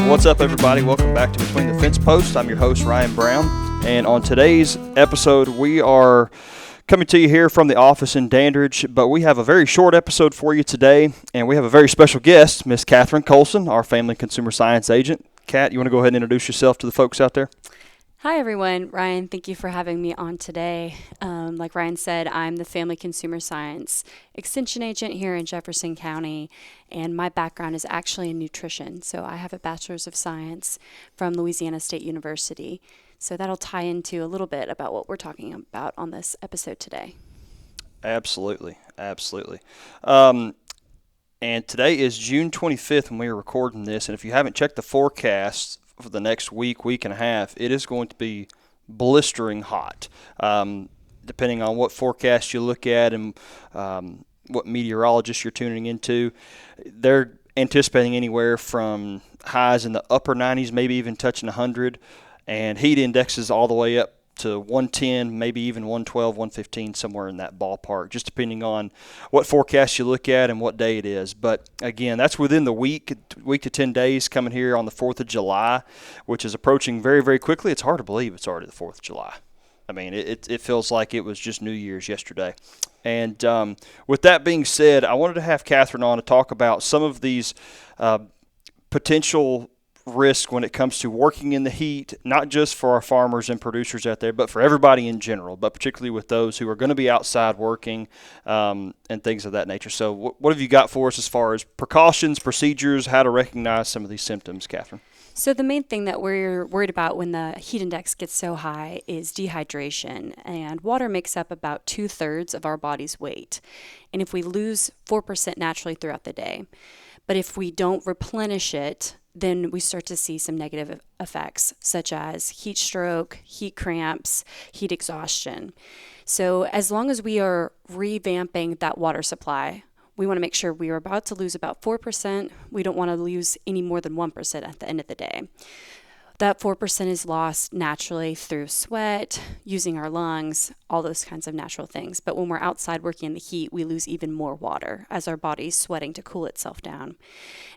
What's up, everybody? Welcome back to Between the Fence Posts. I'm your host, Ryan Brown, and on today's episode, we are coming to you here from the office in Dandridge, but we have a very short episode for you today, and we have a very special guest, Miss Catherine Coalson, our Family Consumer Science Agent. Kat, you want to go ahead and introduce yourself to the folks out there? Hi, everyone. Ryan, thank you for having me on today. Like Ryan said, I'm the Family Consumer Science Extension Agent here in Jefferson County, and my background is actually in nutrition. So I have a Bachelor's of Science from Louisiana State University. So that'll tie into a little bit about what we're talking about on this episode today. Absolutely. And today is June 25th when we are recording this, and if you haven't checked the forecast for the next week and a half, it is going to be blistering hot. Depending on what forecast you look at and what meteorologist you're tuning into, they're anticipating anywhere from highs in the upper 90s, maybe even touching 100, and heat indexes all the way up to 110, maybe even 112, 115, somewhere in that ballpark, just depending on what forecast you look at and what day it is. But again, that's within the week to 10 days coming here on the 4th of July, which is approaching very, very quickly. It's hard to believe it's already the 4th of July. I mean, it feels like it was just New Year's yesterday. And with that being said, I wanted to have Catherine on to talk about some of these potential risk when it comes to working in the heat, not just for our farmers and producers out there, but for everybody in general, but particularly with those who are going to be outside working and things of that nature. So what have you got for us as far as precautions, procedures, how to recognize some of these symptoms, Catherine? So the main thing that we're worried about when the heat index gets so high is dehydration, and water makes up about 2/3 of our body's weight. And if we lose 4% naturally throughout the day, but if we don't replenish it, then we start to see some negative effects, such as heat stroke, heat cramps, heat exhaustion. So as long as we are revamping that water supply, we want to make sure we are about to lose about 4%. We don't want to lose any more than 1% at the end of the day. That 4% is lost naturally through sweat, using our lungs, all those kinds of natural things. But when we're outside working in the heat, we lose even more water as our body's sweating to cool itself down.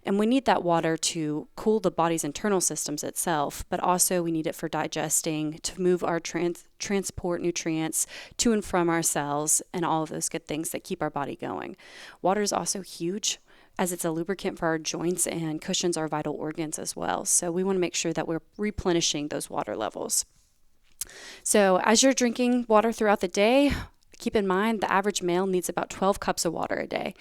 And we need that water to cool the body's internal systems itself, but also we need it for digesting, to move our transport nutrients to and from our cells, and all of those good things that keep our body going. Water is also huge, as it's a lubricant for our joints and cushions our vital organs as well. So we want to make sure that we're replenishing those water levels. So as you're drinking water throughout the day, keep in mind the average male needs about 12 cups of water a day.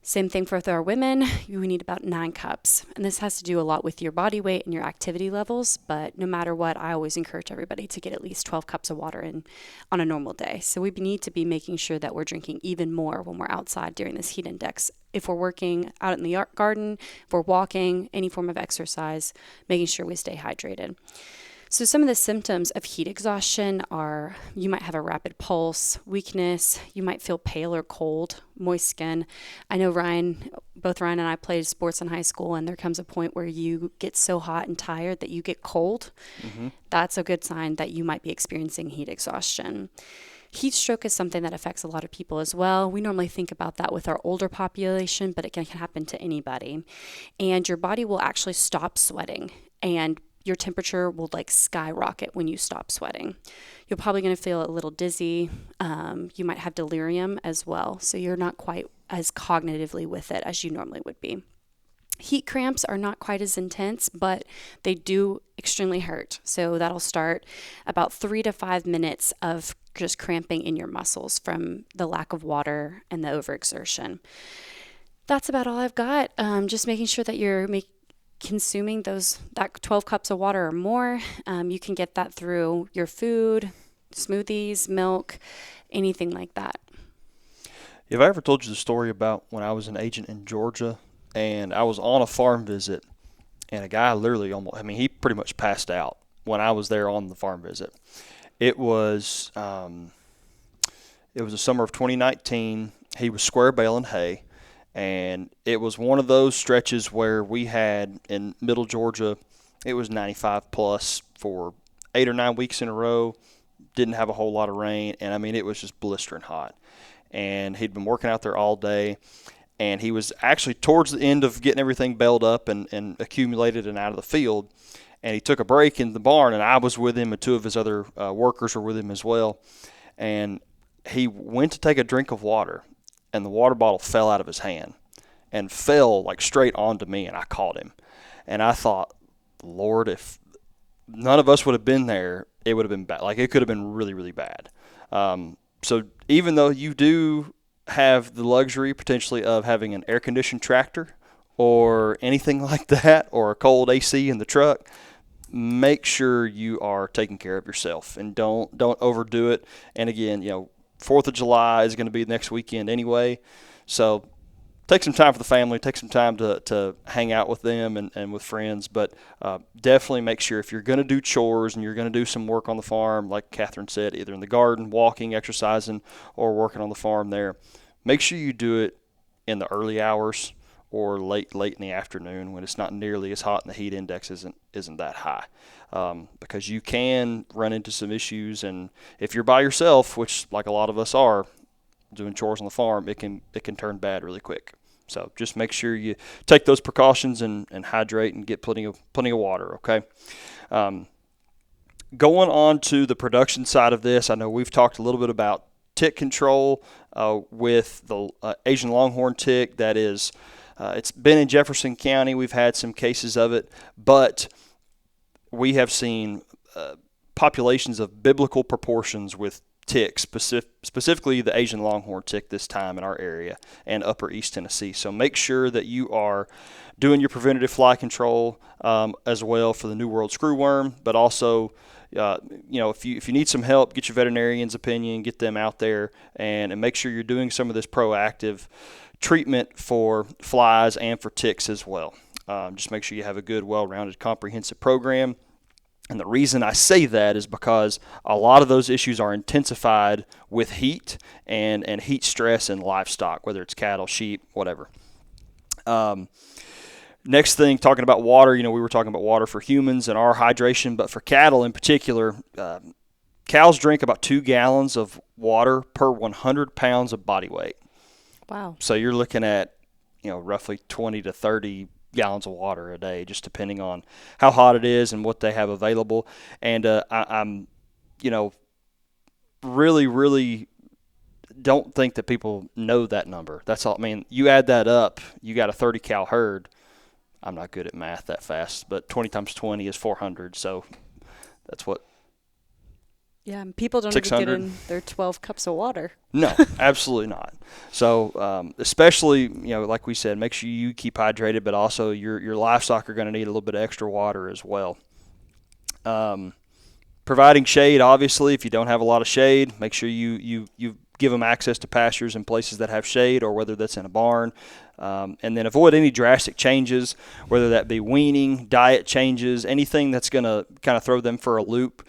Same thing for our women, we need about 9 cups. And this has to do a lot with your body weight and your activity levels, but no matter what, I always encourage everybody to get at least 12 cups of water in on a normal day. So we need to be making sure that we're drinking even more when we're outside during this heat index. If we're working out in the garden, if we're walking, any form of exercise, making sure we stay hydrated. So some of the symptoms of heat exhaustion are you might have a rapid pulse, weakness, you might feel pale or cold, moist skin. I know both Ryan and I played sports in high school, and there comes a point where you get so hot and tired that you get cold. Mm-hmm. That's a good sign that you might be experiencing heat exhaustion. Heat stroke is something that affects a lot of people as well. We normally think about that with our older population, but it can happen to anybody. And your body will actually stop sweating, and your temperature will skyrocket when you stop sweating. You're probably going to feel a little dizzy. You might have delirium as well. So you're not quite as cognitively with it as you normally would be. Heat cramps are not quite as intense, but they do extremely hurt. So that'll start about 3 to 5 minutes of just cramping in your muscles from the lack of water and the overexertion. That's about all I've got. Just making sure that you're consuming that 12 cups of water or more. You can get that through your food, smoothies, milk, anything like that. Have I ever told you the story about when I was an agent in Georgia and I was on a farm visit and a guy literally he pretty much passed out when I was there on the farm visit. It was the summer of 2019. He was square baling hay. And it was one of those stretches where we had in middle Georgia, it was 95 plus for 8 or 9 weeks in a row. Didn't have a whole lot of rain. And, it was just blistering hot. And he'd been working out there all day. and he was actually towards the end of getting everything baled up and accumulated and out of the field. And he took a break in the barn, and I was with him, and two of his other workers were with him as well. And he went to take a drink of water, and the water bottle fell out of his hand and fell like straight onto me, and I caught him. And I thought, Lord, if none of us would have been there, it would have been bad. Like, it could have been really, really bad. So even though you do have the luxury potentially of having an air-conditioned tractor or anything like that, or a cold AC in the truck, make sure you are taking care of yourself and don't overdo it. And again, 4th of July is going to be next weekend anyway, so take some time for the family, take some time to hang out with them and with friends, but definitely make sure if you're going to do chores and you're going to do some work on the farm, like Catherine said, either in the garden, walking, exercising, or working on the farm there, make sure you do it in the early hours or late in the afternoon when it's not nearly as hot and the heat index isn't that high, because you can run into some issues. And if you're by yourself, which like a lot of us are, doing chores on the farm, it can turn bad really quick. So just make sure you take those precautions and hydrate and get plenty of water. Okay. Going on to the production side of this, I know we've talked a little bit about tick control with the Asian longhorn tick. That is, it's been in Jefferson County. We've had some cases of it, but we have seen populations of biblical proportions with ticks, specifically the Asian longhorn tick this time in our area and upper East Tennessee. So make sure that you are doing your preventative fly control as well for the New World screwworm, but also if you need some help, get your veterinarian's opinion, get them out there, and make sure you're doing some of this proactive treatment for flies and for ticks as well. Just make sure you have a good, well-rounded, comprehensive program. And the reason I say that is because a lot of those issues are intensified with heat and heat stress in livestock, whether it's cattle, sheep, whatever. Next thing, talking about water, we were talking about water for humans and our hydration, but for cattle in particular, cows drink about 2 gallons of water per 100 pounds of body weight. Wow. So you're looking at, roughly 20 to 30 gallons of water a day, just depending on how hot it is and what they have available. And I'm really, really don't think that people know that number. That's all. I mean, you add that up, you got a 30 cow herd. I'm not good at math that fast, but 20 times 20 is 400. So that's what. Yeah, and people don't even get in their 12 cups of water. No, absolutely not. So especially, like we said, make sure you keep hydrated, but also your livestock are going to need a little bit of extra water as well. Providing shade, obviously, if you don't have a lot of shade, make sure you give them access to pastures and places that have shade, or whether that's in a barn. And then avoid any drastic changes, whether that be weaning, diet changes, anything that's going to kind of throw them for a loop.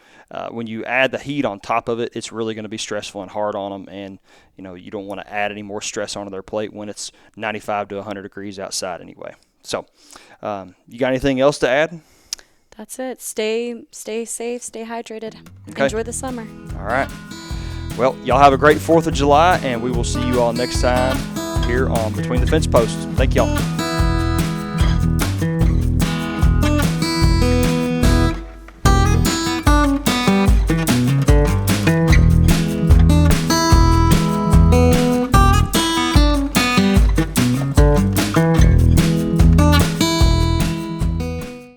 When you add the heat on top of it, it's really going to be stressful and hard on them, and you don't want to add any more stress onto their plate when it's 95 to 100 degrees outside anyway. So, you got anything else to add? That's it. Stay safe, stay hydrated. Okay. Enjoy the summer. All right. Well, y'all have a great 4th of July, and we will see you all next time here on Between the Fence Posts. Thank y'all.